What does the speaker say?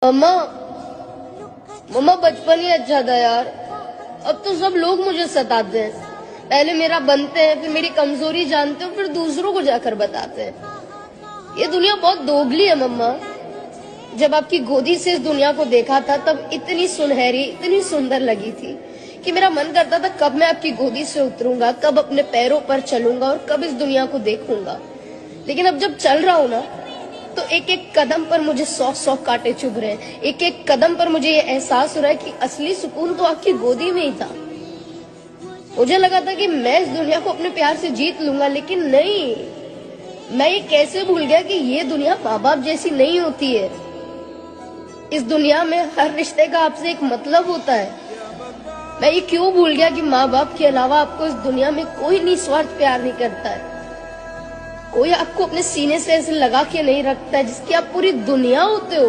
मम्मा मम्मा बचपन ही अच्छा था यार। अब तो सब लोग मुझे सताते हैं। पहले मेरा बनते हैं, फिर मेरी कमजोरी जानते हैं, फिर दूसरों को जाकर बताते हैं। ये दुनिया बहुत दोगली है मम्मा। जब आपकी गोदी से इस दुनिया को देखा था तब इतनी सुनहरी, इतनी सुंदर लगी थी कि मेरा मन करता था कब मैं आपकी गोदी से उतरूंगा, कब अपने पैरों पर चलूंगा और कब इस दुनिया को देखूंगा। लेकिन अब जब चल रहा हूं ना, तो एक एक कदम पर मुझे 100 कांटे चुभ रहे हैं। एक एक कदम पर मुझे ये एहसास हो रहा है कि असली सुकून तो आपकी गोदी में ही था। मुझे लगा था कि मैं इस दुनिया को अपने प्यार से जीत लूंगा, लेकिन नहीं। मैं ये कैसे भूल गया कि ये दुनिया माँ बाप जैसी नहीं होती है। इस दुनिया में हर रिश्ते का आपसे एक मतलब होता है। मैं ये क्यों भूल गया कि माँ बाप के अलावा आपको इस दुनिया में कोई निस्वार्थ प्यार नहीं करता है। कोई आपको अपने सीने से ऐसे लगा के नहीं रखता है जिसकी आप पूरी दुनिया होते हो।